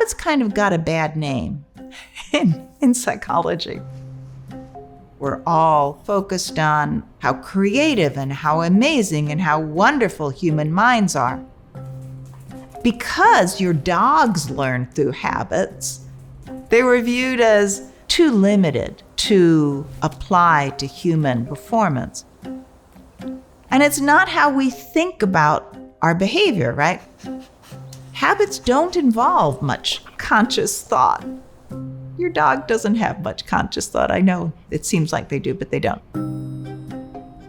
habits kind of got a bad name in psychology. We're all focused on how creative and how amazing and how wonderful human minds are. Because your dogs learn through habits, they were viewed as too limited to apply to human performance. And it's not how we think about our behavior, right? Habits don't involve much conscious thought. Your dog doesn't have much conscious thought. I know it seems like they do, but they don't.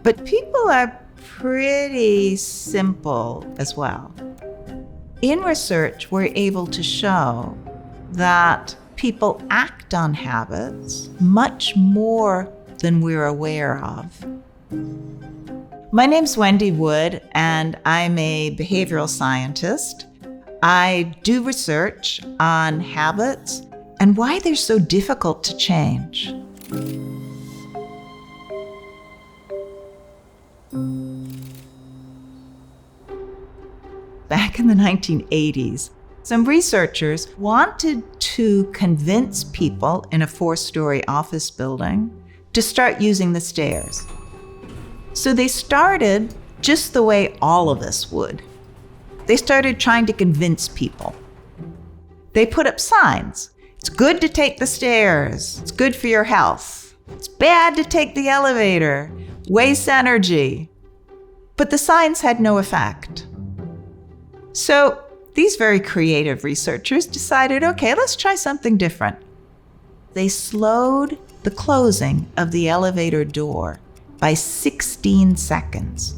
But people are pretty simple as well. In research, we're able to show that people act on habits much more than we're aware of. My name's Wendy Wood, and I'm a behavioral scientist. I do research on habits and why they're so difficult to change. Back in the 1980s, some researchers wanted to convince people in a 4-story office building to start using the stairs. So they started just the way all of us would. They started trying to convince people. They put up signs. It's good to take the stairs. It's good for your health. It's bad to take the elevator. Waste energy. But the signs had no effect. So these very creative researchers decided, okay, let's try something different. They slowed the closing of the elevator door by 16 seconds.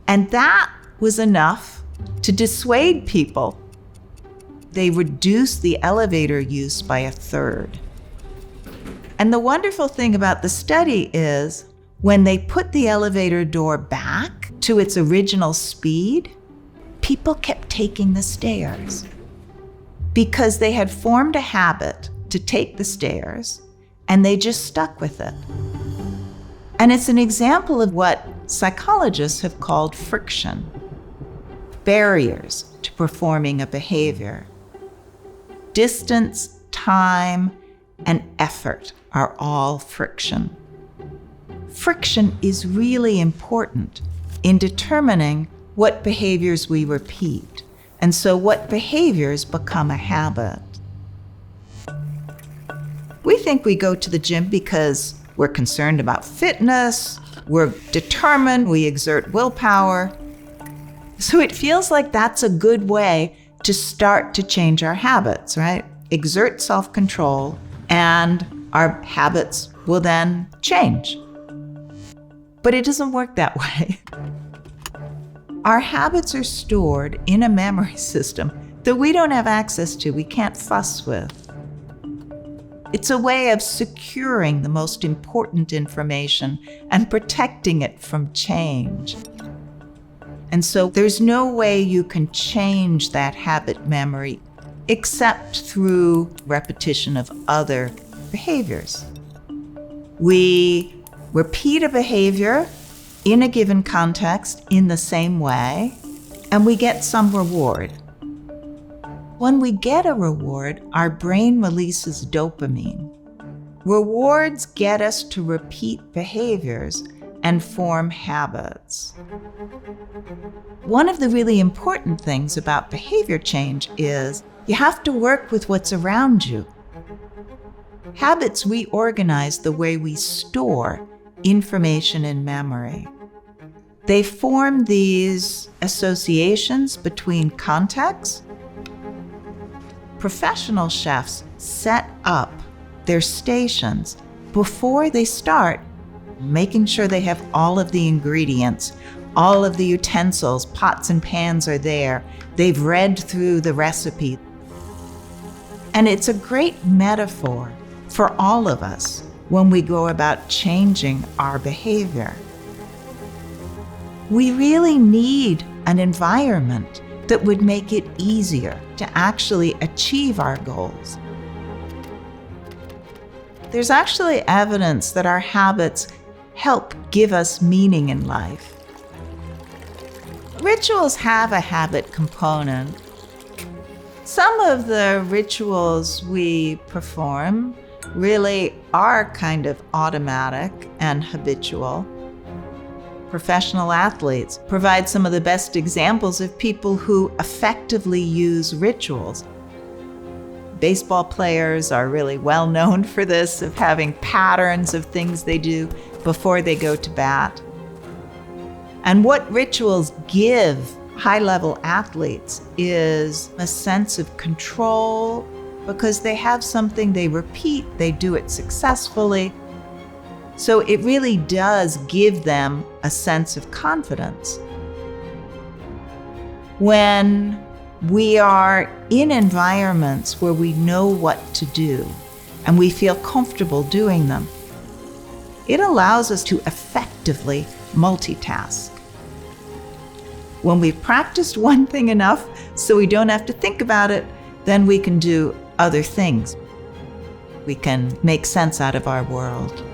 And that was enough to dissuade people. They reduced the elevator use by 1/3. And the wonderful thing about the study is when they put the elevator door back to its original speed, people kept taking the stairs because they had formed a habit to take the stairs and they just stuck with it. And it's an example of what psychologists have called friction, barriers to performing a behavior. Distance, time, and effort are all friction. Friction is really important in determining what behaviors we repeat, and so what behaviors become a habit. We think we go to the gym because we're concerned about fitness, we're determined, we exert willpower. So it feels like that's a good way to start to change our habits, right? Exert self-control, and our habits will then change. But it doesn't work that way. Our habits are stored in a memory system that we don't have access to, we can't fuss with. It's a way of securing the most important information and protecting it from change. And so there's no way you can change that habit memory except through repetition of other behaviors. We repeat a behavior in a given context in the same way, and we get some reward. When we get a reward, our brain releases dopamine. Rewards get us to repeat behaviors and form habits. One of the really important things about behavior change is you have to work with what's around you. Habits reorganize the way we store information in memory. They form these associations between contexts. Professional chefs set up their stations before they start, making sure they have all of the ingredients, all of the utensils, pots and pans are there. They've read through the recipe. And it's a great metaphor for all of us when we go about changing our behavior. We really need an environment that would make it easier to actually achieve our goals. There's actually evidence that our habits help give us meaning in life. Rituals have a habit component, Some of the rituals we perform really are kind of automatic and habitual. Professional athletes provide some of the best examples of people who effectively use rituals. Baseball players are really well known for this, of having patterns of things they do before they go to bat. And what rituals give high-level athletes is a sense of control, because they have something they repeat, they do it successfully. So it really does give them a sense of confidence. When we are in environments where we know what to do and we feel comfortable doing them, it allows us to effectively multitask. When we've practiced one thing enough so we don't have to think about it, then we can do other things. We can make sense out of our world.